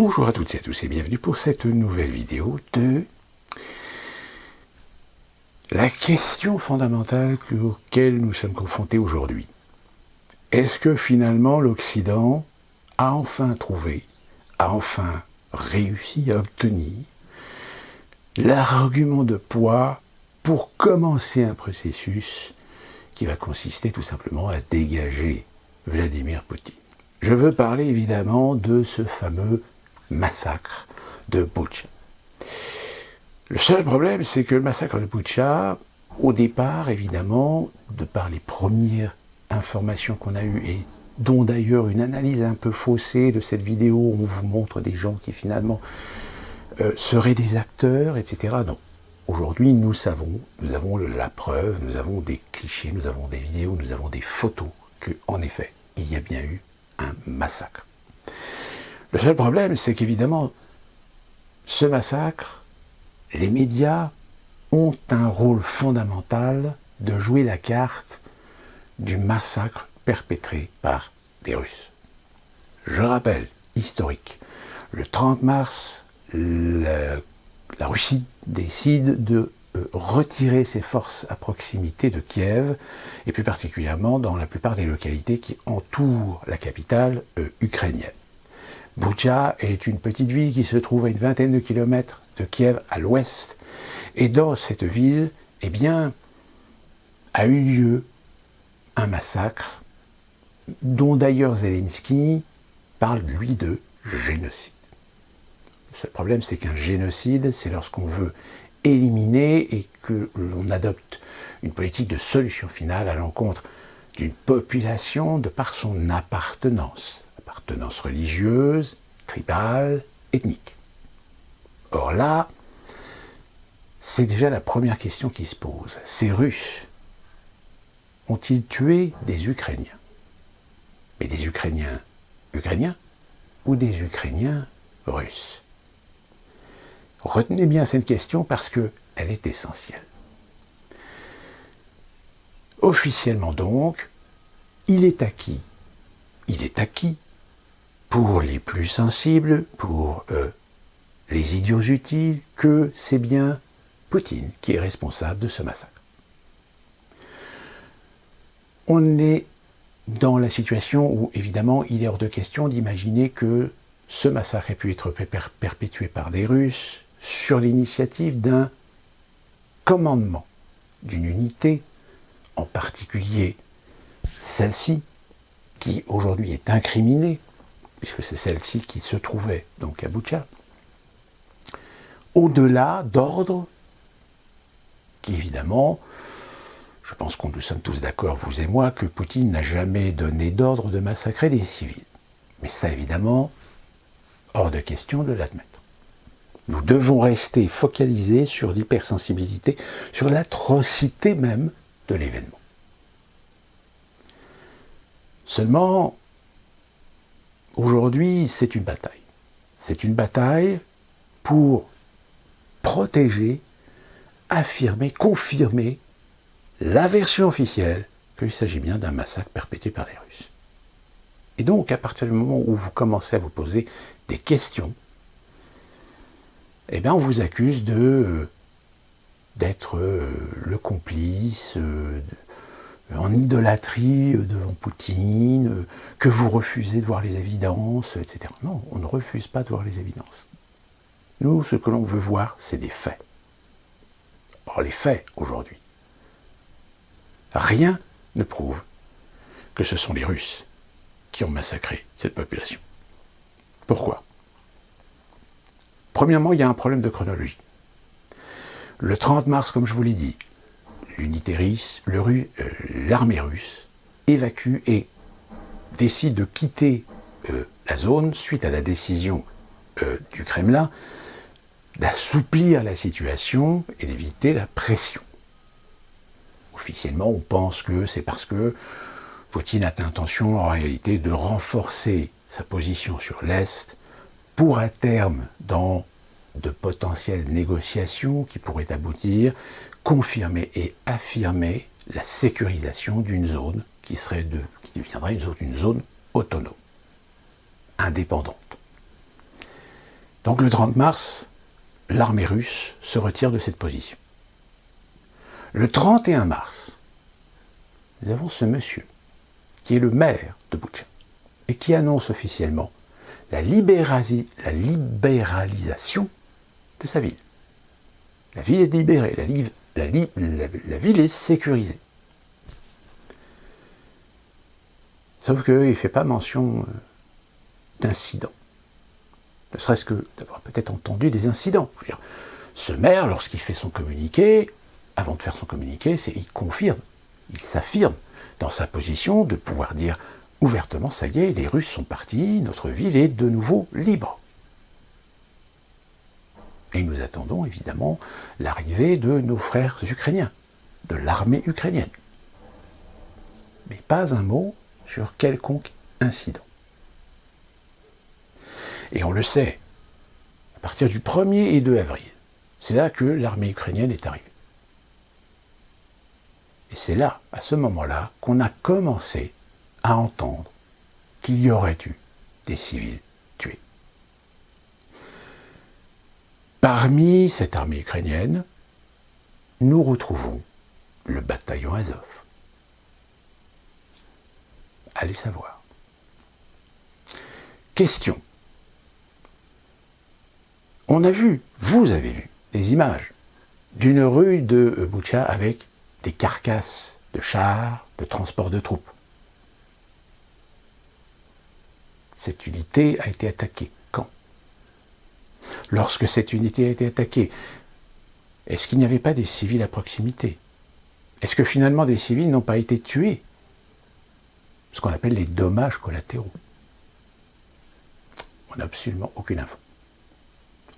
Bonjour à toutes et à tous et bienvenue pour cette nouvelle vidéo de la question fondamentale auquel nous sommes confrontés aujourd'hui. Est-ce que finalement l'Occident a enfin trouvé, a enfin réussi à obtenir l'argument de poids pour commencer un processus qui va consister tout simplement à dégager Vladimir Poutine? Je veux parler évidemment de ce fameux massacre de Boutcha. Le seul problème, c'est que le massacre de Boutcha, au départ, évidemment, de par les premières informations qu'on a eues, et dont d'ailleurs une analyse un peu faussée de cette vidéo, où on vous montre des gens qui finalement seraient des acteurs, etc. Non. Aujourd'hui, nous savons, nous avons la preuve, nous avons des clichés, nous avons des vidéos, nous avons des photos, que, en effet, il y a bien eu un massacre. Le seul problème, c'est qu'évidemment, ce massacre, les médias ont un rôle fondamental de jouer la carte du massacre perpétré par des Russes. Je rappelle, historique, le 30 mars, la Russie décide de retirer ses forces à proximité de Kiev, et plus particulièrement dans la plupart des localités qui entourent la capitale ukrainienne. Boutcha est une petite ville qui se trouve à une vingtaine de kilomètres de Kiev à l'ouest, et dans cette ville, eh bien, a eu lieu un massacre dont d'ailleurs Zelensky parle, lui, de génocide. Le seul problème, c'est qu'un génocide, c'est lorsqu'on veut éliminer et que l'on adopte une politique de solution finale à l'encontre d'une population de par son appartenance religieuse, tribale, ethnique. Or là, c'est déjà la première question qui se pose. Ces Russes ont-ils tué des Ukrainiens? Mais des Ukrainiens ukrainiens ou des Ukrainiens russes? Retenez bien cette question parce qu'elle est essentielle. Officiellement donc, il est acquis pour les plus sensibles, pour les idiots utiles, que c'est bien Poutine qui est responsable de ce massacre. On est dans la situation où, évidemment, il est hors de question d'imaginer que ce massacre ait pu être perpétué par des Russes sur l'initiative d'un commandement, d'une unité, en particulier celle-ci, qui aujourd'hui est incriminée, puisque c'est celle-ci qui se trouvait donc à Boutcha, au-delà d'ordres qui, évidemment, je pense que nous sommes tous d'accord, vous et moi, que Poutine n'a jamais donné d'ordre de massacrer des civils. Mais ça, évidemment, hors de question de l'admettre. Nous devons rester focalisés sur l'hypersensibilité, sur l'atrocité même de l'événement. Seulement, aujourd'hui, c'est une bataille. C'est une bataille pour protéger, affirmer, confirmer la version officielle qu'il s'agit bien d'un massacre perpétré par les Russes. Et donc, à partir du moment où vous commencez à vous poser des questions, eh bien, on vous accuse d'être le complice, en idolâtrie devant Poutine, que vous refusez de voir les évidences, etc. Non, on ne refuse pas de voir les évidences. Nous, ce que l'on veut voir, c'est des faits. Or, les faits, aujourd'hui, rien ne prouve que ce sont les Russes qui ont massacré cette population. Pourquoi? Premièrement, il y a un problème de chronologie. Le 30 mars, comme je vous l'ai dit, l'armée russe évacue et décide de quitter la zone suite à la décision du Kremlin d'assouplir la situation et d'éviter la pression. Officiellement, on pense que c'est parce que Poutine a l'intention, en réalité, de renforcer sa position sur l'Est pour, à terme, dans de potentielles négociations qui pourraient aboutir, confirmer et affirmer la sécurisation d'une zone qui deviendrait une zone autonome, indépendante. Donc le 30 mars, l'armée russe se retire de cette position. Le 31 mars, nous avons ce monsieur, qui est le maire de Boutcha, et qui annonce officiellement la libéralisation de sa ville. La ville est libérée, la ville est sécurisée. Sauf qu'il ne fait pas mention d'incidents. Ne serait-ce que d'avoir peut-être entendu des incidents. Je veux dire, ce maire, lorsqu'il fait son communiqué, avant de faire son communiqué, il confirme, il s'affirme dans sa position de pouvoir dire ouvertement, ça y est, les Russes sont partis, notre ville est de nouveau libre. Et nous attendons évidemment l'arrivée de nos frères ukrainiens, de l'armée ukrainienne. Mais pas un mot sur quelconque incident. Et on le sait, à partir du 1er et 2 avril, c'est là que l'armée ukrainienne est arrivée. Et c'est là, à ce moment-là, qu'on a commencé à entendre qu'il y aurait eu des civils tués. Parmi cette armée ukrainienne, nous retrouvons le bataillon Azov. Allez savoir. Question. On a vu, vous avez vu, des images d'une rue de Boutcha avec des carcasses de chars, de transport de troupes. Cette unité a été attaquée. Quand? Lorsque cette unité a été attaquée, est-ce qu'il n'y avait pas des civils à proximité? Est-ce que finalement des civils n'ont pas été tués? Ce qu'on appelle les dommages collatéraux. On n'a absolument aucune info.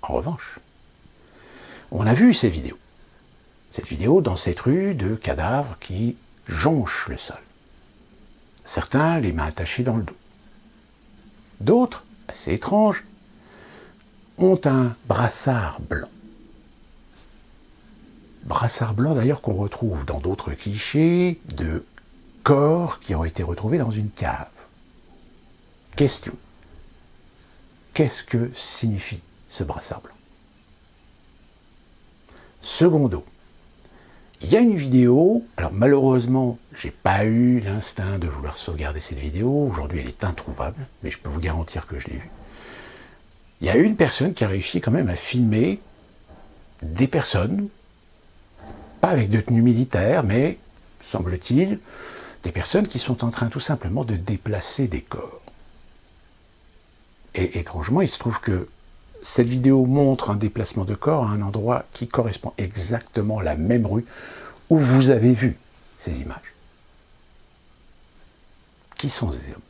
En revanche, on a vu ces vidéos. Cette vidéo dans cette rue de cadavres qui jonchent le sol. Certains les mains attachées dans le dos. D'autres, assez étranges, ont un brassard blanc. Brassard blanc d'ailleurs qu'on retrouve dans d'autres clichés de corps qui ont été retrouvés dans une cave. Question. Qu'est-ce que signifie ce brassard blanc? Secondo, il y a une vidéo, alors malheureusement, j'ai pas eu l'instinct de vouloir sauvegarder cette vidéo, aujourd'hui elle est introuvable, mais je peux vous garantir que je l'ai vue. Il y a une personne qui a réussi quand même à filmer des personnes, pas avec de tenue militaire, mais, semble-t-il, des personnes qui sont en train tout simplement de déplacer des corps. Et étrangement, il se trouve que cette vidéo montre un déplacement de corps à un endroit qui correspond exactement à la même rue où vous avez vu ces images. Qui sont ces hommes?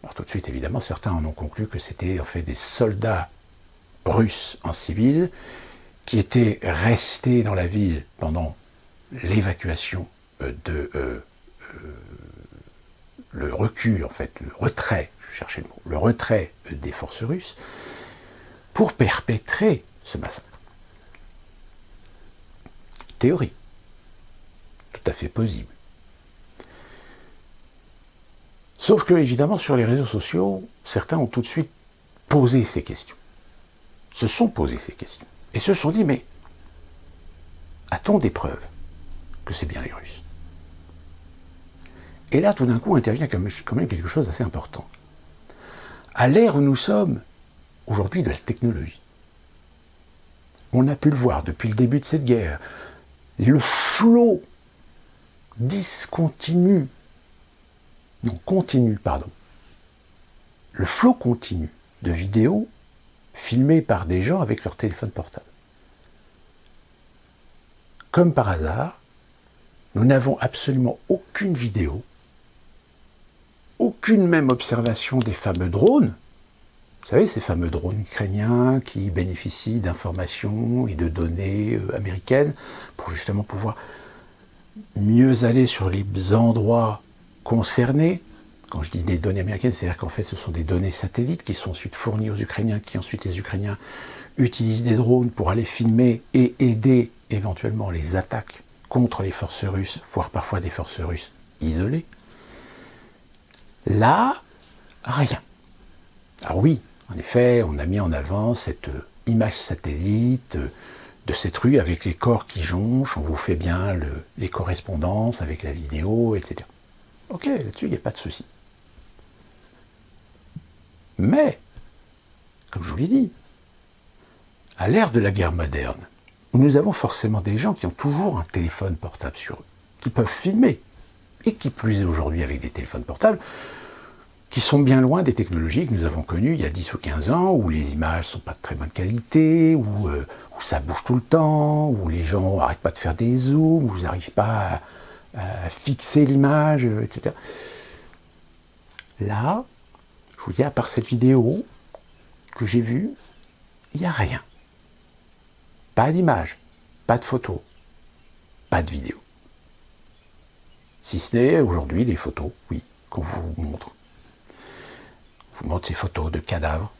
Alors tout de suite, évidemment, certains en ont conclu que c'était en fait des soldats russes en civil qui étaient restés dans la ville pendant l'évacuation le recul, en fait, le retrait, je cherchais le mot, le retrait des forces russes, pour perpétrer ce massacre. Théorie, tout à fait possible. Sauf que, évidemment, sur les réseaux sociaux, certains ont tout de suite posé ces questions. Se sont posé ces questions. Et se sont dit, mais a-t-on des preuves que c'est bien les Russes? Et là, tout d'un coup, intervient quand même quelque chose d'assez important. À l'ère où nous sommes, aujourd'hui, de la technologie, on a pu le voir depuis le début de cette guerre, le flot le flot continu de vidéos filmées par des gens avec leur téléphone portable. Comme par hasard, nous n'avons absolument aucune vidéo, aucune même observation des fameux drones. Vous savez, ces fameux drones ukrainiens qui bénéficient d'informations et de données américaines pour justement pouvoir mieux aller sur les endroits concernés. Quand je dis des données américaines, c'est-à-dire qu'en fait ce sont des données satellites qui sont ensuite fournies aux Ukrainiens, qui ensuite les Ukrainiens utilisent des drones pour aller filmer et aider éventuellement les attaques contre les forces russes, voire parfois des forces russes isolées. Là, rien. Ah oui, En effet, on a mis en avant cette image satellite de cette rue avec les corps qui jonchent, on vous fait bien les correspondances avec la vidéo, etc. Ok, là-dessus, il n'y a pas de souci. Mais, comme je vous l'ai dit, à l'ère de la guerre moderne, où nous avons forcément des gens qui ont toujours un téléphone portable sur eux, qui peuvent filmer, et qui plus est aujourd'hui avec des téléphones portables, qui sont bien loin des technologies que nous avons connues il y a 10 ou 15 ans, où les images ne sont pas de très bonne qualité, où ça bouge tout le temps, où les gens n'arrêtent pas de faire des zooms, où vous n'arrivez pas à fixer l'image, etc. Là, je vous dis, à part cette vidéo que j'ai vue, il n'y a rien. Pas d'image, pas de photo, pas de vidéo. Si ce n'est aujourd'hui les photos, oui, qu'on vous montre. On vous montre ces photos de cadavres,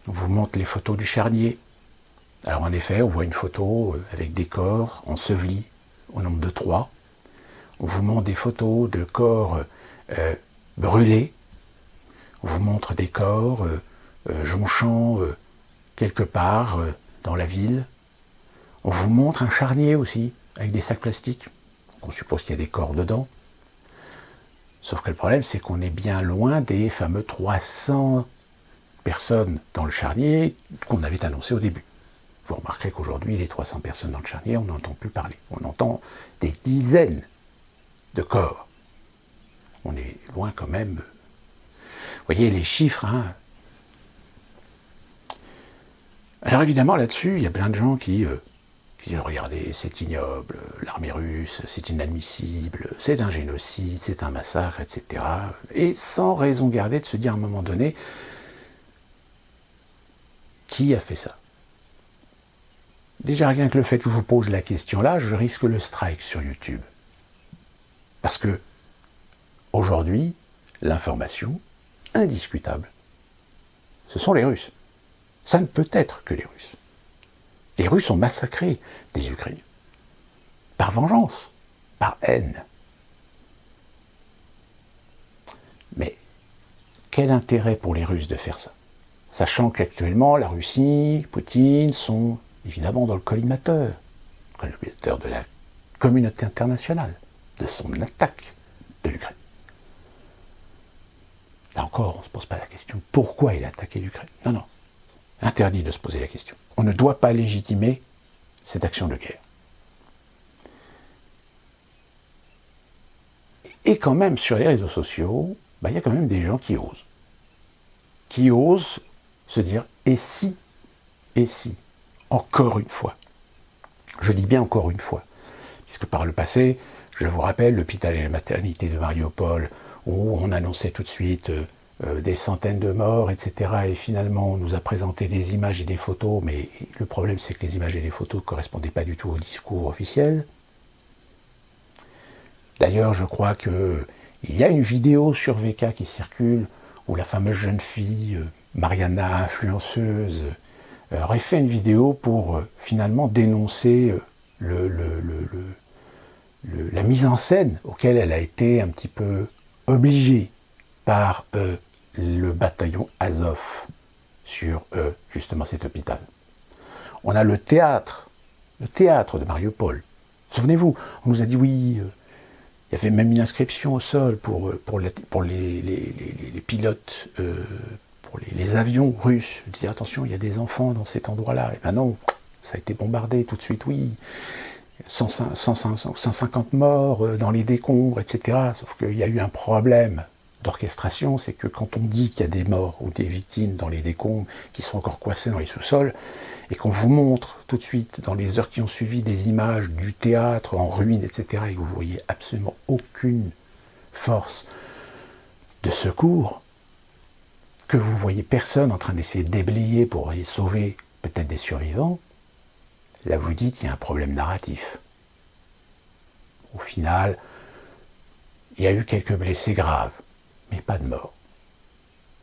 on vous montre les photos du charnier. Alors en effet, on voit une photo avec des corps ensevelis au nombre de 3. On vous montre des photos de corps brûlés. On vous montre des corps jonchant quelque part dans la ville. On vous montre un charnier aussi, avec des sacs plastiques. On suppose qu'il y a des corps dedans. Sauf que le problème, c'est qu'on est bien loin des fameux 300 personnes dans le charnier qu'on avait annoncé au début. Vous remarquerez qu'aujourd'hui, les 300 personnes dans le charnier, on n'entend plus parler. On entend des dizaines de corps. On est loin quand même. Vous voyez les chiffres, hein. Alors évidemment, là-dessus, il y a plein de gens qui disent « Regardez, c'est ignoble, l'armée russe, c'est inadmissible, c'est un génocide, c'est un massacre, etc. » Et sans raison gardée de se dire à un moment donné, qui a fait ça? Déjà, rien que le fait que je vous pose la question là, je risque le strike sur YouTube. Parce que, aujourd'hui, l'information indiscutable, ce sont les Russes. Ça ne peut être que les Russes. Les Russes ont massacré des Ukrainiens. Par vengeance, par haine. Mais quel intérêt pour les Russes de faire ça? Sachant qu'actuellement, la Russie, Poutine sont évidemment dans le collimateur de la communauté internationale, de son attaque de l'Ukraine. Là encore, on ne se pose pas la question pourquoi il a attaqué l'Ukraine. Non, non. Interdit de se poser la question. On ne doit pas légitimer cette action de guerre. Et quand même, sur les réseaux sociaux, il y a quand même des gens qui osent. Qui osent se dire « et si ?» Encore une fois. Je dis bien encore une fois. Puisque par le passé, je vous rappelle l'hôpital et la maternité de Mariupol, où on annonçait tout de suite des centaines de morts, etc. Et finalement, on nous a présenté des images et des photos, mais le problème, c'est que les images et les photos ne correspondaient pas du tout au discours officiel. D'ailleurs, je crois qu'il y a une vidéo sur VK qui circule, où la fameuse jeune fille, Mariana, influenceuse, aurait fait une vidéo pour finalement dénoncer la mise en scène auquel elle a été un petit peu obligée par le bataillon Azov sur justement cet hôpital. On a le théâtre de Mariupol. Souvenez-vous, on nous a dit oui, il y avait même une inscription au sol pour les pilotes, pour les avions russes. Je disais attention, il y a des enfants dans cet endroit-là. Et ben non, ça a été bombardé tout de suite, oui. 150 morts dans les décombres, etc. Sauf qu'il y a eu un problème d'orchestration, c'est que quand on dit qu'il y a des morts ou des victimes dans les décombres qui sont encore coincés dans les sous-sols, et qu'on vous montre tout de suite, dans les heures qui ont suivi, des images du théâtre en ruine, etc., et que vous voyez absolument aucune force de secours, que vous voyez personne en train d'essayer de déblayer pour y sauver peut-être des survivants, là vous dites qu'il y a un problème narratif. Au final, il y a eu quelques blessés graves, mais pas de mort.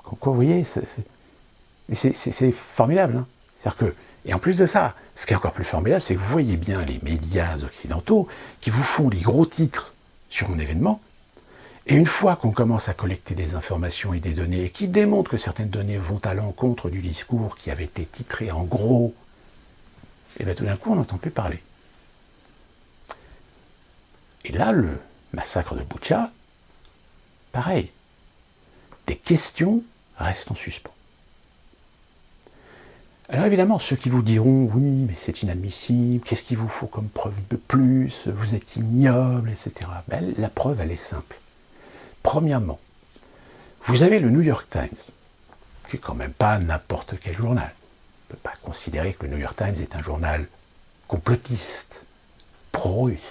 Donc vous voyez, c'est formidable. Hein. C'est-à-dire que, et en plus de ça, ce qui est encore plus formidable, c'est que vous voyez bien les médias occidentaux qui vous font des gros titres sur un événement, Et une fois qu'on commence à collecter des informations et des données, et qui démontrent que certaines données vont à l'encontre du discours qui avait été titré en gros, et bien tout d'un coup on n'entend plus parler. Et là, le massacre de Boutcha, pareil, des questions restent en suspens. Alors évidemment, ceux qui vous diront « oui, mais c'est inadmissible, qu'est-ce qu'il vous faut comme preuve de plus, vous êtes ignoble, etc. » Ben, la preuve, elle est simple. Premièrement, vous avez le New York Times, qui n'est quand même pas n'importe quel journal. On ne peut pas considérer que le New York Times est un journal complotiste, pro-russe.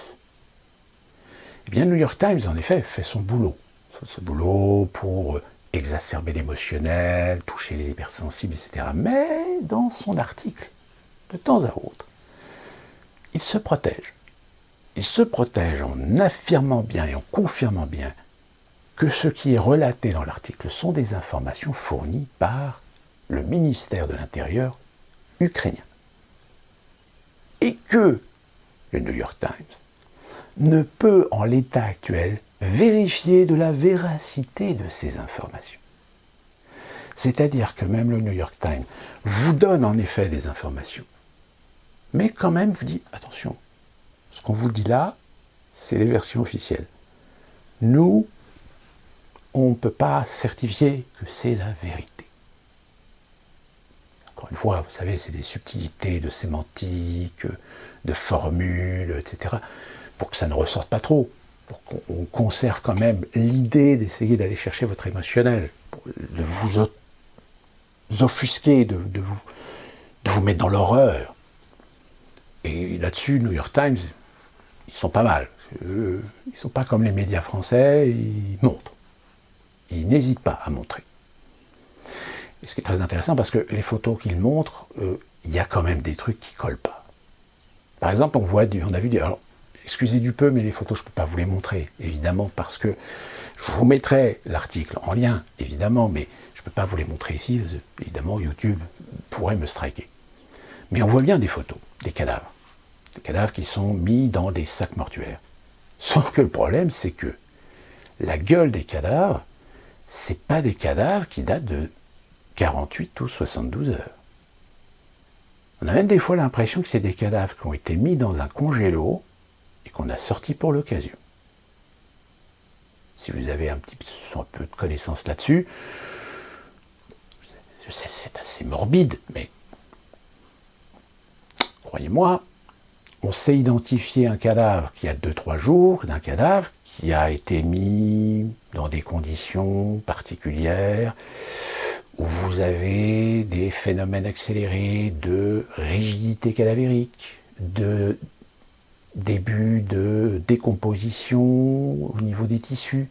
Eh bien, le New York Times, en effet, fait son boulot. Ce boulot pour exacerber l'émotionnel, toucher les hypersensibles, etc. Mais dans son article, de temps à autre, il se protège. Il se protège en affirmant bien et en confirmant bien que ce qui est relaté dans l'article sont des informations fournies par le ministère de l'Intérieur ukrainien. Et que le New York Times ne peut, en l'état actuel, vérifier de la véracité de ces informations. C'est-à-dire que même le New York Times vous donne en effet des informations, mais quand même vous dit, attention, ce qu'on vous dit là, c'est les versions officielles. Nous, on ne peut pas certifier que c'est la vérité. Encore une fois, vous savez, c'est des subtilités de sémantique, de formules, etc., pour que ça ne ressorte pas trop, pour qu'on conserve quand même l'idée d'essayer d'aller chercher votre émotionnel, de vous offusquer, de vous mettre dans l'horreur. Et là-dessus, New York Times, ils sont pas mal. Ils ne sont pas comme les médias français, ils montrent. Ils n'hésitent pas à montrer. Et ce qui est très intéressant, parce que les photos qu'ils montrent, il y a quand même des trucs qui ne collent pas. Par exemple, on a vu des... Alors, excusez du peu, mais les photos, je ne peux pas vous les montrer, évidemment, parce que je vous mettrai l'article en lien, évidemment, mais je ne peux pas vous les montrer ici, évidemment, YouTube pourrait me striker. Mais on voit bien des photos, des cadavres qui sont mis dans des sacs mortuaires. Sauf que le problème, c'est que la gueule des cadavres, c'est pas des cadavres qui datent de 48 ou 72 heures. On a même des fois l'impression que c'est des cadavres qui ont été mis dans un congélo et qu'on a sorti pour l'occasion. Si vous avez un peu de connaissances là-dessus, je sais, c'est assez morbide, mais croyez-moi, on sait identifier un cadavre qui a 2-3 jours d'un cadavre qui a été mis dans des conditions particulières où vous avez des phénomènes accélérés de rigidité cadavérique, de début de décomposition au niveau des tissus.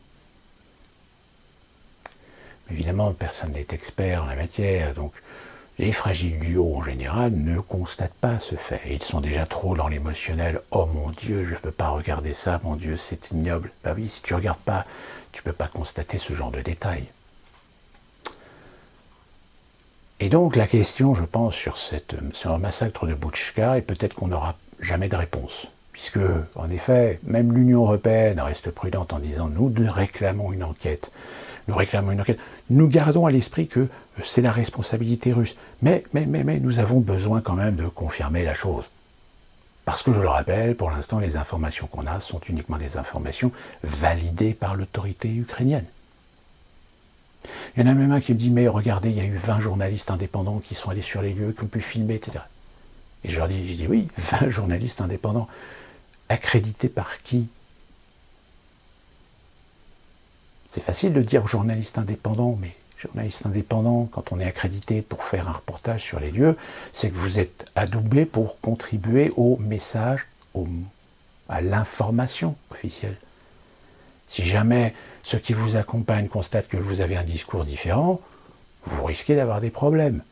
Évidemment, personne n'est expert en la matière, donc les fragiles du haut en général ne constatent pas ce fait. Ils sont déjà trop dans l'émotionnel. Oh mon Dieu, je ne peux pas regarder ça, mon Dieu, c'est ignoble. Ben oui, si tu ne regardes pas, tu ne peux pas constater ce genre de détails. Et donc la question, je pense, sur un massacre de Boutcha, et peut-être qu'on n'aura jamais de réponse. Puisque, en effet, même l'Union européenne reste prudente en disant « nous réclamons une enquête ». Nous gardons à l'esprit que c'est la responsabilité russe. Mais nous avons besoin quand même de confirmer la chose. Parce que, je le rappelle, pour l'instant, les informations qu'on a sont uniquement des informations validées par l'autorité ukrainienne. Il y en a même un qui me dit « mais regardez, il y a eu 20 journalistes indépendants qui sont allés sur les lieux, qui ont pu filmer, etc. » Et je dis « oui, 20 journalistes indépendants. Accrédités par qui ? » C'est facile de dire journaliste indépendant, mais journaliste indépendant, quand on est accrédité pour faire un reportage sur les lieux, c'est que vous êtes adoubé pour contribuer au message, à l'information officielle. Si jamais ceux qui vous accompagnent constatent que vous avez un discours différent, vous risquez d'avoir des problèmes.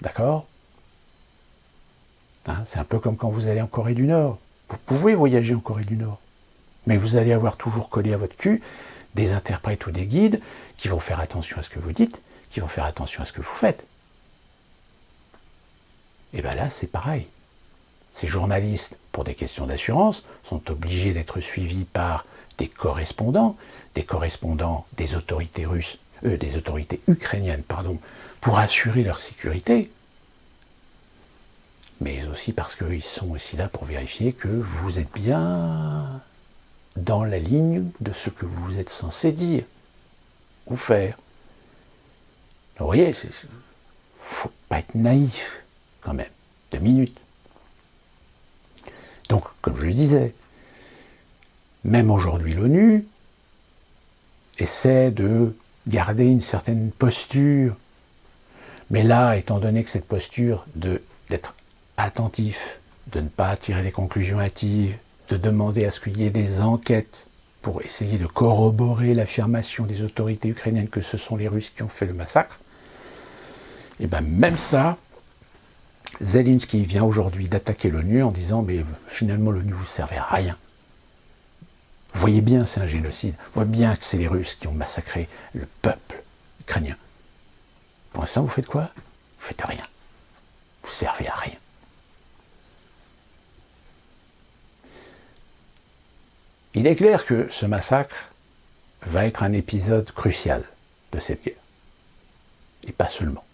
D'accord ? Hein, c'est un peu comme quand vous allez en Corée du Nord. Vous pouvez voyager en Corée du Nord. Mais vous allez avoir toujours collé à votre cul des interprètes ou des guides qui vont faire attention à ce que vous dites, qui vont faire attention à ce que vous faites. Et bien là, c'est pareil. Ces journalistes, pour des questions d'assurance, sont obligés d'être suivis par des correspondants des autorités russes, des autorités ukrainiennes, pardon, pour assurer leur sécurité, mais aussi parce qu'ils sont aussi là pour vérifier que vous êtes bien dans la ligne de ce que vous êtes censé dire ou faire. Vous voyez, il ne faut pas être naïf, quand même, 2 minutes. Donc, comme je le disais, même aujourd'hui l'ONU essaie de garder une certaine posture. Mais là, étant donné que cette posture d'être attentif, de ne pas tirer des conclusions hâtives, de demander à ce qu'il y ait des enquêtes pour essayer de corroborer l'affirmation des autorités ukrainiennes que ce sont les Russes qui ont fait le massacre, et bien même ça, Zelensky vient aujourd'hui d'attaquer l'ONU en disant « mais finalement l'ONU vous servait à rien ». Vous voyez bien, c'est un génocide. Vous voyez bien que c'est les Russes qui ont massacré le peuple ukrainien. Pour l'instant, vous faites quoi? Vous faites rien. Vous servez à rien. Il est clair que ce massacre va être un épisode crucial de cette guerre. Et pas seulement.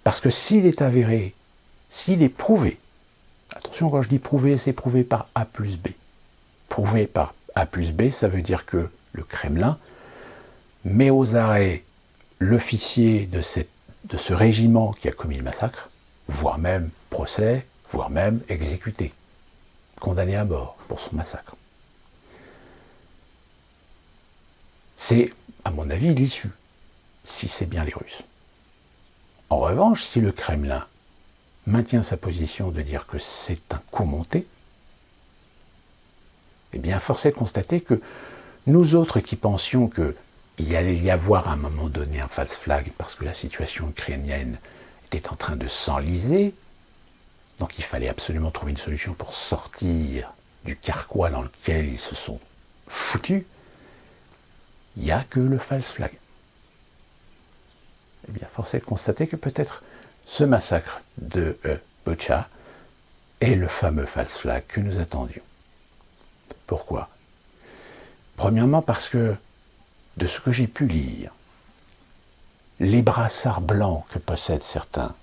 Parce que s'il est avéré, s'il est prouvé, attention, quand je dis prouvé, c'est prouvé par A plus B. Prouvé par A plus B, ça veut dire que le Kremlin met aux arrêts l'officier de ce régiment qui a commis le massacre, voire même procès, voire même exécuté, condamné à mort pour son massacre. C'est, à mon avis, l'issue, si c'est bien les Russes. En revanche, si le Kremlin maintient sa position de dire que c'est un coup monté, eh bien, force est de constater que nous autres qui pensions qu'il allait y avoir à un moment donné un false flag parce que la situation ukrainienne était en train de s'enliser, donc il fallait absolument trouver une solution pour sortir du carquois dans lequel ils se sont foutus, il n'y a que le false flag. Eh bien, force est de constater que peut-être ce massacre de Butcha est le fameux false flag que nous attendions. Pourquoi? Premièrement parce que, de ce que j'ai pu lire, les brassards blancs que possèdent certains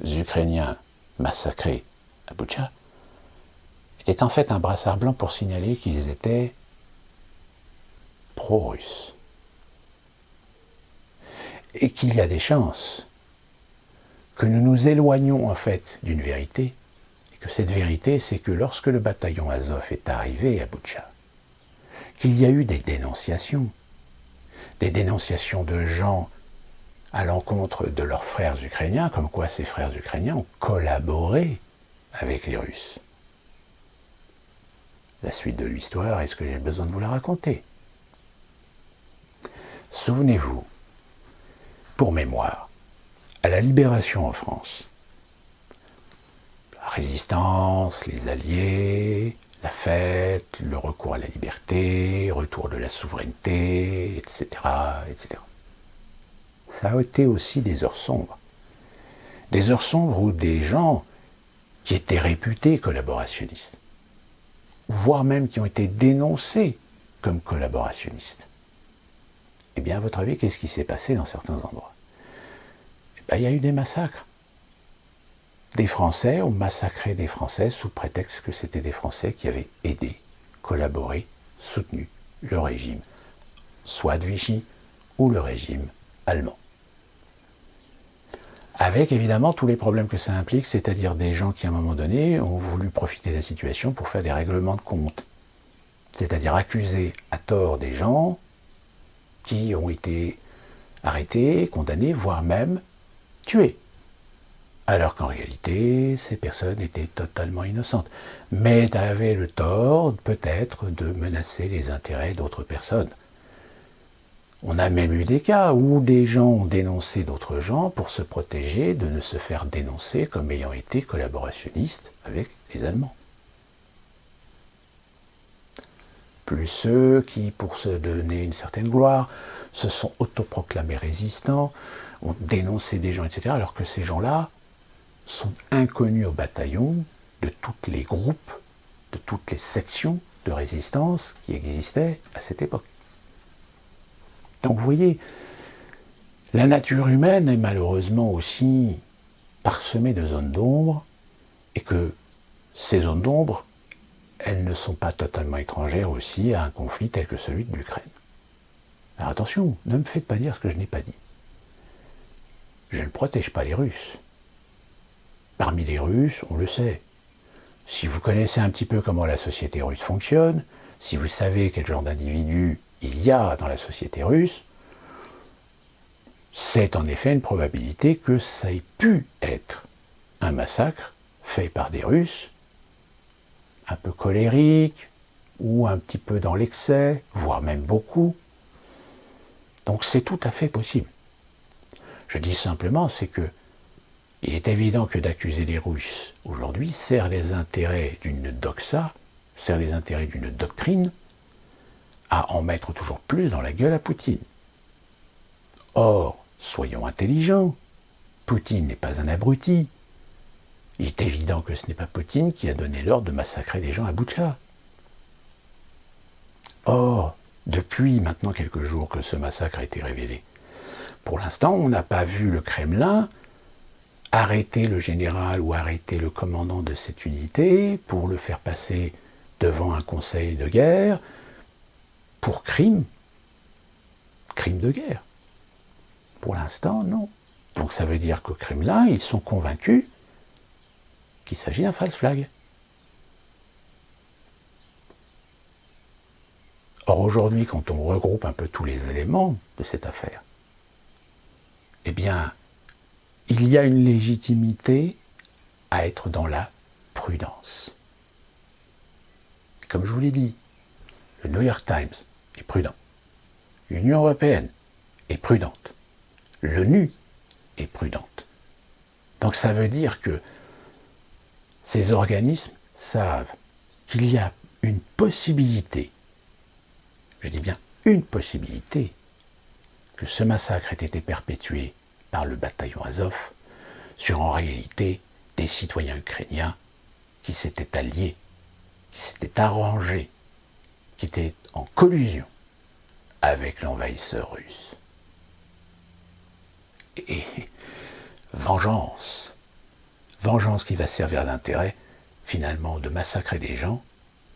Ukrainiens massacrés à Butcha étaient en fait un brassard blanc pour signaler qu'ils étaient pro-russes. Et qu'il y a des chances que nous nous éloignions en fait d'une vérité, et que cette vérité, c'est que lorsque le bataillon Azov est arrivé à Butcha, qu'il y a eu des dénonciations de gens à l'encontre de leurs frères ukrainiens, comme quoi ces frères ukrainiens ont collaboré avec les Russes. La suite de l'histoire, est-ce que j'ai besoin de vous la raconter? Souvenez-vous, pour mémoire, à la libération en France, la résistance, les Alliés, la fête, le recours à la liberté, retour de la souveraineté, etc., etc. Ça a été aussi des heures sombres. Des heures sombres où des gens qui étaient réputés collaborationnistes, voire même qui ont été dénoncés comme collaborationnistes. Eh bien, à votre avis, qu'est-ce qui s'est passé dans certains endroits? Eh bien, il y a eu des massacres. Des Français ont massacré des Français sous prétexte que c'était des Français qui avaient aidé, collaboré, soutenu le régime, soit de Vichy ou le régime allemand. Avec évidemment tous les problèmes que ça implique, c'est-à-dire des gens qui à un moment donné ont voulu profiter de la situation pour faire des règlements de compte. C'est-à-dire accuser à tort des gens qui ont été arrêtés, condamnés, voire même tués. Alors qu'en réalité, ces personnes étaient totalement innocentes, mais avaient le tort, peut-être, de menacer les intérêts d'autres personnes. On a même eu des cas où des gens ont dénoncé d'autres gens pour se protéger de ne se faire dénoncer comme ayant été collaborationnistes avec les Allemands. Plus ceux qui, pour se donner une certaine gloire, se sont autoproclamés résistants, ont dénoncé des gens, etc., alors que ces gens-là sont inconnus au bataillon de tous les groupes, de toutes les sections de résistance qui existait à cette époque. Donc vous voyez, la nature humaine est malheureusement aussi parsemée de zones d'ombre, et que ces zones d'ombre, elles ne sont pas totalement étrangères aussi à un conflit tel que celui de l'Ukraine. Alors attention, ne me faites pas dire ce que je n'ai pas dit. Je ne protège pas les Russes. Parmi les Russes, on le sait. Si vous connaissez un petit peu comment la société russe fonctionne, si vous savez quel genre d'individus il y a dans la société russe, c'est en effet une probabilité que ça ait pu être un massacre fait par des Russes, un peu colériques, ou un petit peu dans l'excès, voire même beaucoup. Donc c'est tout à fait possible. Je dis simplement, c'est que il est évident que d'accuser les Russes aujourd'hui sert les intérêts d'une doxa, sert les intérêts d'une doctrine, à en mettre toujours plus dans la gueule à Poutine. Or, soyons intelligents, Poutine n'est pas un abruti. Il est évident que ce n'est pas Poutine qui a donné l'ordre de massacrer des gens à Boutcha. Or, depuis maintenant quelques jours que ce massacre a été révélé, pour l'instant, on n'a pas vu le Kremlin arrêter le général ou arrêter le commandant de cette unité pour le faire passer devant un conseil de guerre pour crime de guerre. Pour l'instant, non. Donc ça veut dire qu'au Kremlin, ils sont convaincus qu'il s'agit d'un false flag. Or aujourd'hui, quand on regroupe un peu tous les éléments de cette affaire, eh bien, il y a une légitimité à être dans la prudence. Comme je vous l'ai dit, le New York Times est prudent. L'Union européenne est prudente. L'ONU est prudente. Donc ça veut dire que ces organismes savent qu'il y a une possibilité, je dis bien une possibilité, que ce massacre ait été perpétué par le bataillon Azov sur en réalité des citoyens ukrainiens qui s'étaient alliés, qui s'étaient arrangés, qui étaient en collusion avec l'envahisseur russe. Et vengeance qui va servir d'intérêt finalement de massacrer des gens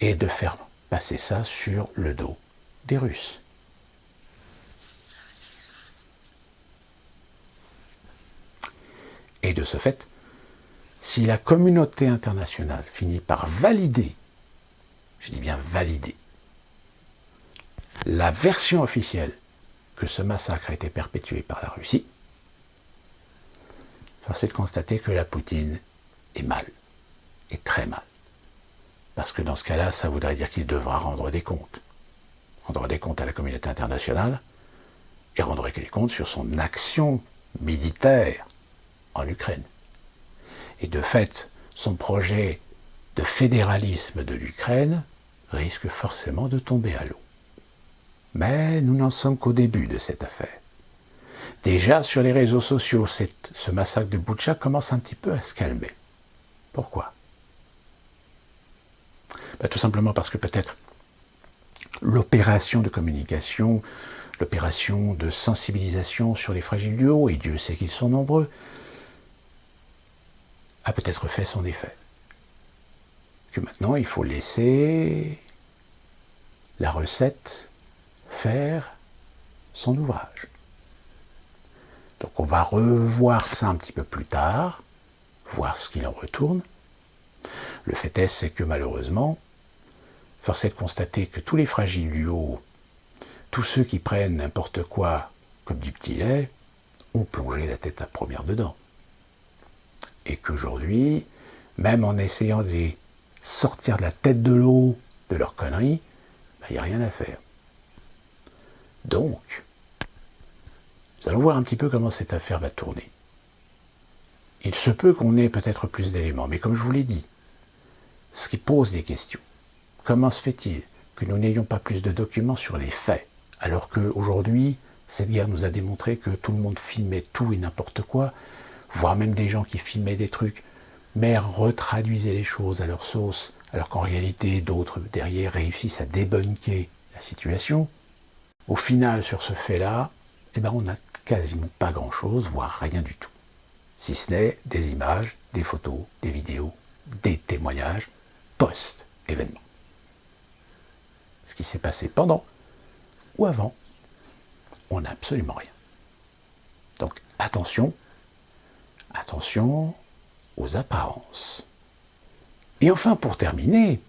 et de faire passer ça sur le dos des Russes. Et de ce fait, si la communauté internationale finit par valider, je dis bien valider, la version officielle que ce massacre a été perpétué par la Russie, force est de constater que la Poutine est mal, est très mal. Parce que dans ce cas-là, ça voudrait dire qu'il devra rendre des comptes. Rendre des comptes à la communauté internationale et rendre des comptes sur son action militaire en Ukraine. Et de fait, son projet de fédéralisme de l'Ukraine risque forcément de tomber à l'eau. Mais nous n'en sommes qu'au début de cette affaire. Déjà sur les réseaux sociaux, ce massacre de Boutcha commence un petit peu à se calmer. Pourquoi ? Tout simplement parce que peut-être l'opération de communication, l'opération de sensibilisation sur les fragiles du haut, et Dieu sait qu'ils sont nombreux, a peut-être fait son effet. Que maintenant, il faut laisser la recette faire son ouvrage. Donc on va revoir ça un petit peu plus tard, voir ce qu'il en retourne. Le fait est, c'est que malheureusement, force est de constater que tous les fragiles du haut, tous ceux qui prennent n'importe quoi comme du petit lait, ont plongé la tête à première dedans. Et qu'aujourd'hui, même en essayant de les sortir de la tête de l'eau de leurs conneries, il n'y a rien à faire. Donc, nous allons voir un petit peu comment cette affaire va tourner. Il se peut qu'on ait peut-être plus d'éléments, mais comme je vous l'ai dit, ce qui pose des questions. Comment se fait-il que nous n'ayons pas plus de documents sur les faits, alors qu'aujourd'hui, cette guerre nous a démontré que tout le monde filmait tout et n'importe quoi, voire même des gens qui filmaient des trucs, mais retraduisaient les choses à leur sauce, alors qu'en réalité d'autres derrière réussissent à débunker la situation. Au final, sur ce fait-là, eh ben, on n'a quasiment pas grand-chose, voire rien du tout. Si ce n'est des images, des photos, des vidéos, des témoignages post-événement. Ce qui s'est passé pendant ou avant, on n'a absolument rien. Donc attention aux apparences. Et enfin, pour terminer,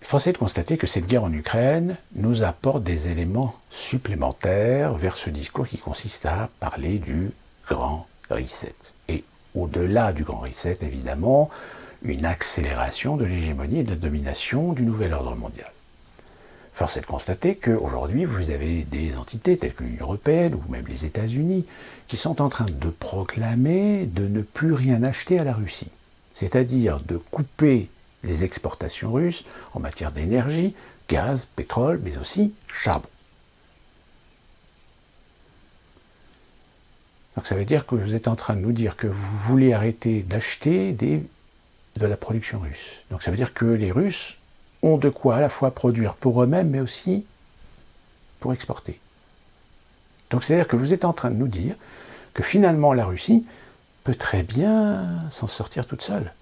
force est de constater que cette guerre en Ukraine nous apporte des éléments supplémentaires vers ce discours qui consiste à parler du grand reset. Et au-delà du grand reset, évidemment, une accélération de l'hégémonie et de la domination du nouvel ordre mondial. Force est de constater qu'aujourd'hui, vous avez des entités telles que l'Union européenne ou même les États-Unis qui sont en train de proclamer de ne plus rien acheter à la Russie. C'est-à-dire de couper les exportations russes en matière d'énergie, gaz, pétrole, mais aussi charbon. Donc ça veut dire que vous êtes en train de nous dire que vous voulez arrêter d'acheter de la production russe. Donc ça veut dire que les Russes ont de quoi à la fois produire pour eux-mêmes, mais aussi pour exporter. Donc c'est-à-dire que vous êtes en train de nous dire que finalement la Russie peut très bien s'en sortir toute seule.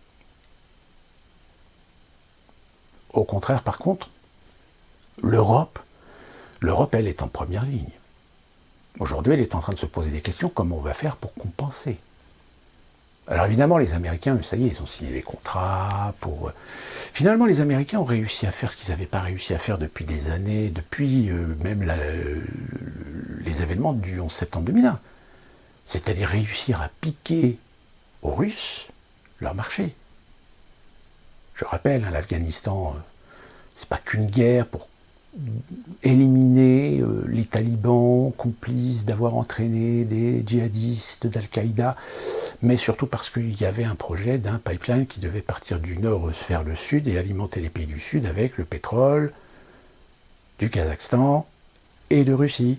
Au contraire, par contre, l'Europe, elle est en première ligne. Aujourd'hui, elle est en train de se poser des questions, comment on va faire pour compenser. Alors évidemment, les Américains, ça y est, ils ont signé des contrats pour... Finalement, les Américains ont réussi à faire ce qu'ils n'avaient pas réussi à faire depuis des années, depuis même les événements du 11 septembre 2001. C'est-à-dire réussir à piquer aux Russes leur marché. Je rappelle, l'Afghanistan, c'est pas qu'une guerre pour éliminer les talibans complices d'avoir entraîné des djihadistes d'Al-Qaïda, mais surtout parce qu'il y avait un projet d'un pipeline qui devait partir du nord vers le sud et alimenter les pays du sud avec le pétrole du Kazakhstan et de Russie.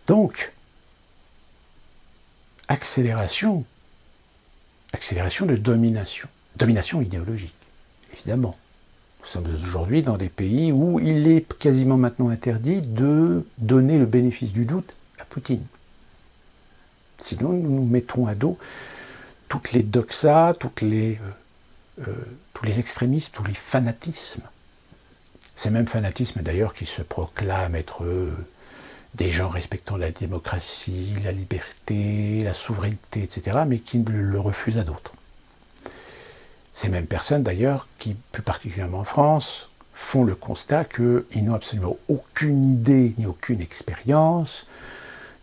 Donc, accélération de domination idéologique, évidemment. Nous sommes aujourd'hui dans des pays où il est quasiment maintenant interdit de donner le bénéfice du doute à Poutine. Sinon, nous nous mettrons à dos toutes les doxas, tous les extrémismes, tous les fanatismes. Ces mêmes fanatismes d'ailleurs qui se proclament être des gens respectant la démocratie, la liberté, la souveraineté, etc., mais qui le refusent à d'autres. Ces mêmes personnes, d'ailleurs, qui, plus particulièrement en France, font le constat qu'ils n'ont absolument aucune idée ni aucune expérience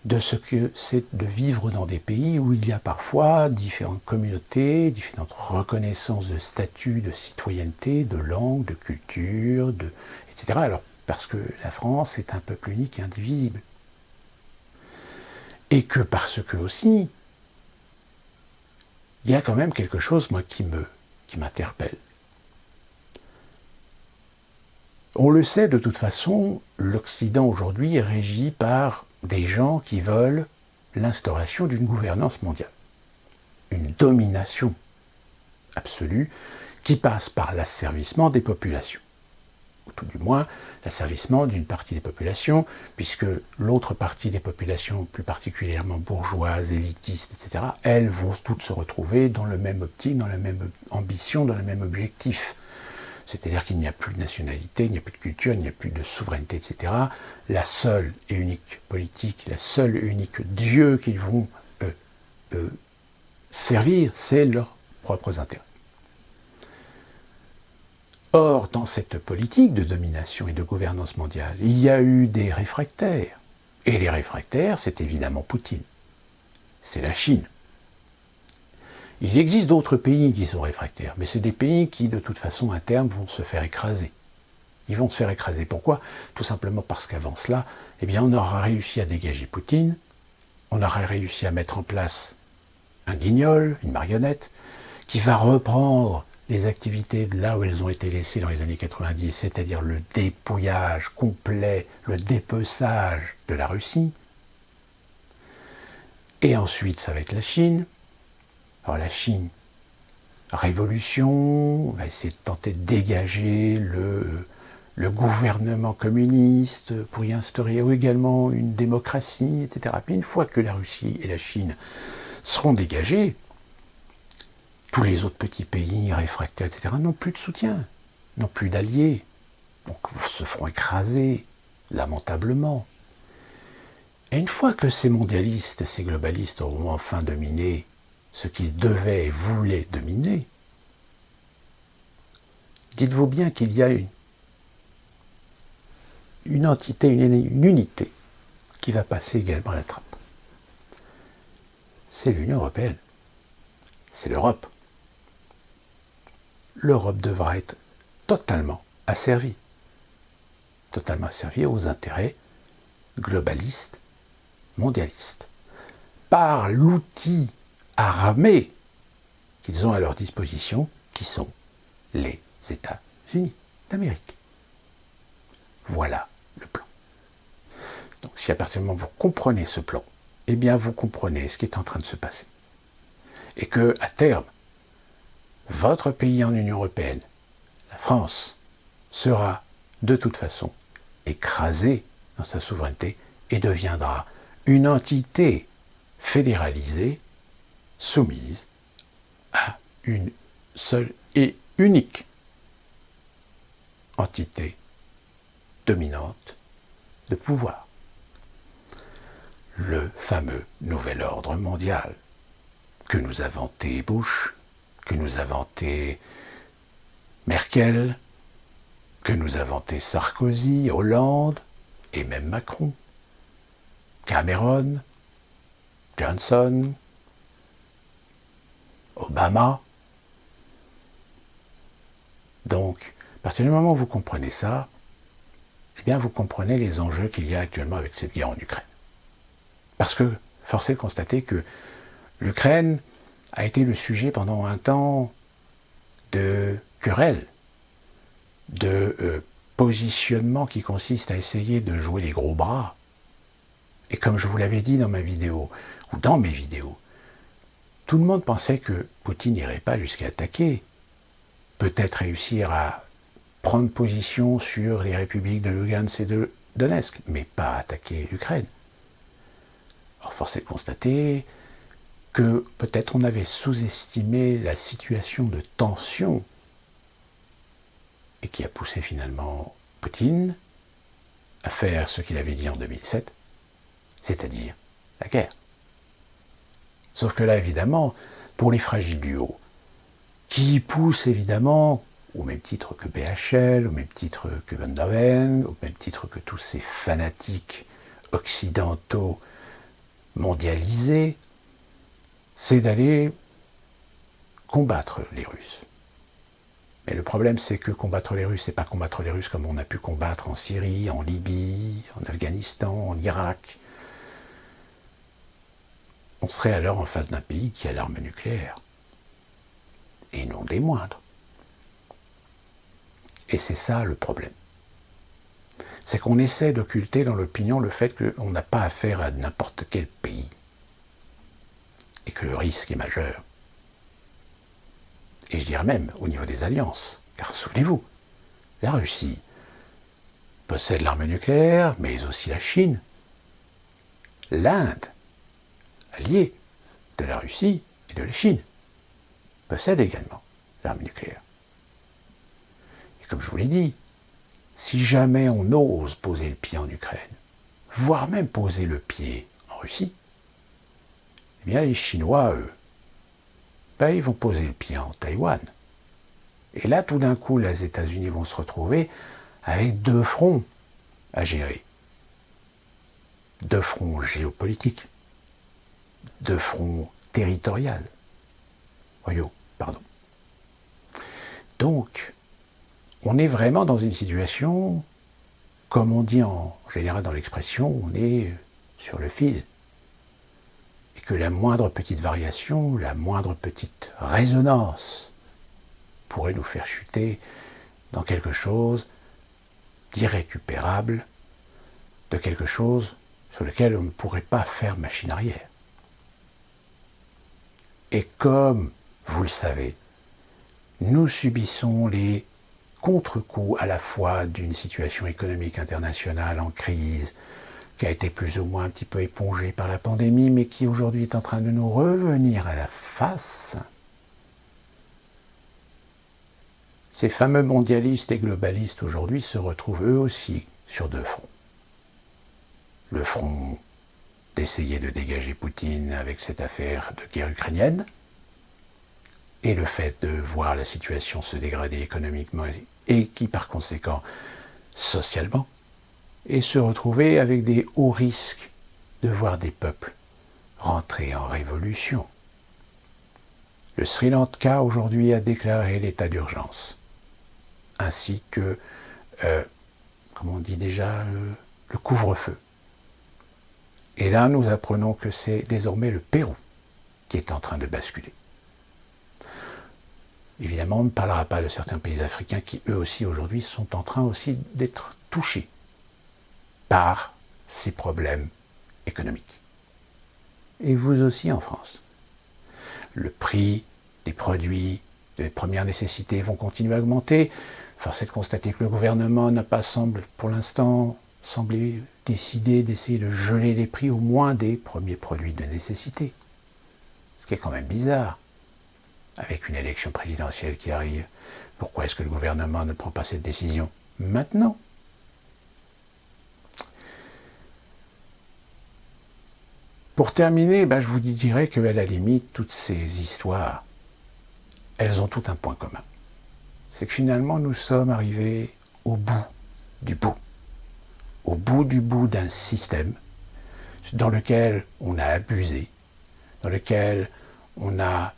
de ce que c'est de vivre dans des pays où il y a parfois différentes communautés, différentes reconnaissances de statut, de citoyenneté, de langue, de culture, etc. Alors, parce que la France est un peuple unique et indivisible. Et que parce que aussi, il y a quand même quelque chose, moi, qui m'interpelle. On le sait de toute façon, l'Occident aujourd'hui est régi par des gens qui veulent l'instauration d'une gouvernance mondiale. Une domination absolue qui passe par l'asservissement des populations. Ou tout du moins l'asservissement d'une partie des populations, puisque l'autre partie des populations, plus particulièrement bourgeoises, élitistes, etc., elles vont toutes se retrouver dans le même optique, dans la même ambition, dans le même objectif. C'est-à-dire qu'il n'y a plus de nationalité, il n'y a plus de culture, il n'y a plus de souveraineté, etc. La seule et unique politique, la seule et unique Dieu qu'ils vont servir, c'est leurs propres intérêts. Or, dans cette politique de domination et de gouvernance mondiale, il y a eu des réfractaires. Et les réfractaires, c'est évidemment Poutine. C'est la Chine. Il existe d'autres pays qui sont réfractaires, mais c'est des pays qui, de toute façon, à terme, vont se faire écraser. Ils vont se faire écraser. Pourquoi ? Tout simplement parce qu'avant cela, eh bien, on aura réussi à dégager Poutine, on aura réussi à mettre en place un guignol, une marionnette, qui va reprendre les activités de là où elles ont été laissées dans les années 90, c'est-à-dire le dépouillage complet, le dépeçage de la Russie, Et ensuite, ça va être la Chine. Alors la Chine, révolution, on va essayer de tenter de dégager le gouvernement communiste pour y instaurer également une démocratie, etc. Puis une fois que la Russie et la Chine seront dégagés, tous les autres petits pays réfractaires, etc., n'ont plus de soutien, n'ont plus d'alliés, donc se feront écraser lamentablement. Et une fois que ces mondialistes, ces globalistes auront enfin dominé ce qu'ils devaient et voulaient dominer, dites-vous bien qu'il y a une entité, une unité qui va passer également à la trappe. C'est l'Union européenne, c'est l'Europe. L'Europe devra être totalement asservie aux intérêts globalistes, mondialistes, par l'outil armé qu'ils ont à leur disposition, qui sont les États-Unis d'Amérique. Voilà le plan. Donc si à partir du moment où vous comprenez ce plan, eh bien vous comprenez ce qui est en train de se passer. Et que, à terme, votre pays en Union européenne, la France, sera de toute façon écrasé dans sa souveraineté et deviendra une entité fédéralisée soumise à une seule et unique entité dominante de pouvoir. Le fameux nouvel ordre mondial que nous a vanté Bush, que nous a vanté Merkel, que nous a vanté Sarkozy, Hollande et même Macron, Cameron, Johnson, Obama. Donc, à partir du moment où vous comprenez ça, eh bien vous comprenez les enjeux qu'il y a actuellement avec cette guerre en Ukraine. Parce que, force est de constater que l'Ukraine a été le sujet pendant un temps de querelles, de positionnement qui consiste à essayer de jouer les gros bras. Et comme je vous l'avais dit dans ma vidéo, ou dans mes vidéos, tout le monde pensait que Poutine n'irait pas jusqu'à attaquer, peut-être réussir à prendre position sur les républiques de Lugansk et de Donetsk, mais pas attaquer l'Ukraine. Alors force est de constater que peut-être on avait sous-estimé la situation de tension et qui a poussé finalement Poutine à faire ce qu'il avait dit en 2007, c'est-à-dire la guerre. Sauf que là, évidemment, pour les fragiles du haut, qui poussent évidemment, au même titre que BHL, au même titre que Van der Ven, au même titre que tous ces fanatiques occidentaux mondialisés, c'est d'aller combattre les Russes. Mais le problème, c'est que combattre les Russes, c'est pas combattre les Russes comme on a pu combattre en Syrie, en Libye, en Afghanistan, en Irak. On serait alors en face d'un pays qui a l'arme nucléaire. Et non des moindres. Et c'est ça le problème. C'est qu'on essaie d'occulter dans l'opinion le fait qu'on n'a pas affaire à n'importe quel pays. Et que le risque est majeur. Et je dirais même au niveau des alliances. Car souvenez-vous, la Russie possède l'arme nucléaire, mais aussi la Chine. L'Inde, alliée de la Russie et de la Chine, possède également l'arme nucléaire. Et comme je vous l'ai dit, si jamais on ose poser le pied en Ukraine, voire même poser le pied en Russie, eh bien les Chinois, eux, ils vont poser le pied en Taïwan. Et là, tout d'un coup, les États-Unis vont se retrouver avec deux fronts à gérer. Deux fronts géopolitiques, deux fronts territoriaux. Donc, on est vraiment dans une situation, comme on dit en général dans l'expression, on est sur le fil. Et que la moindre petite variation, la moindre petite résonance pourrait nous faire chuter dans quelque chose d'irrécupérable, de quelque chose sur lequel on ne pourrait pas faire machine arrière. Et comme, vous le savez, nous subissons les contre-coups à la fois d'une situation économique internationale en crise, qui a été plus ou moins un petit peu épongée par la pandémie, mais qui aujourd'hui est en train de nous revenir à la face. Ces fameux mondialistes et globalistes aujourd'hui se retrouvent eux aussi sur deux fronts. Le front d'essayer de dégager Poutine avec cette affaire de guerre ukrainienne, et le fait de voir la situation se dégrader économiquement et qui par conséquent socialement, et se retrouver avec des hauts risques de voir des peuples rentrer en révolution. Le Sri Lanka aujourd'hui a déclaré l'état d'urgence, ainsi que, comment on dit déjà, le couvre-feu. Et là, nous apprenons que c'est désormais le Pérou qui est en train de basculer. Évidemment, on ne parlera pas de certains pays africains qui, eux aussi, aujourd'hui, sont en train aussi d'être touchés par ces problèmes économiques. Et vous aussi en France. Le prix des produits de première nécessité vont continuer à augmenter. Force est de constater que le gouvernement n'a pas pour l'instant semblé décider d'essayer de geler les prix au moins des premiers produits de nécessité. Ce qui est quand même bizarre. Avec une élection présidentielle qui arrive, pourquoi est-ce que le gouvernement ne prend pas cette décision maintenant ? Pour terminer, je vous dirais qu'à la limite, toutes ces histoires, elles ont tout un point commun. C'est que finalement, nous sommes arrivés au bout du bout. Au bout du bout d'un système dans lequel on a abusé, dans lequel on a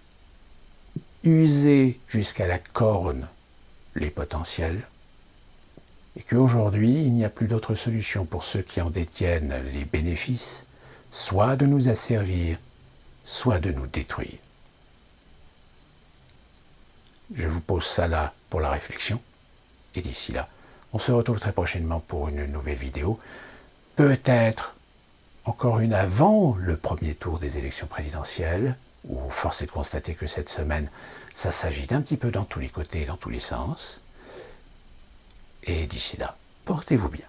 usé jusqu'à la corne les potentiels, et qu'aujourd'hui, il n'y a plus d'autre solution pour ceux qui en détiennent les bénéfices, soit de nous asservir, soit de nous détruire. Je vous pose ça là pour la réflexion, et d'ici là, on se retrouve très prochainement pour une nouvelle vidéo, peut-être encore une avant le premier tour des élections présidentielles, où force est de constater que cette semaine, ça s'agit d'un petit peu dans tous les côtés et dans tous les sens. Et d'ici là, portez-vous bien.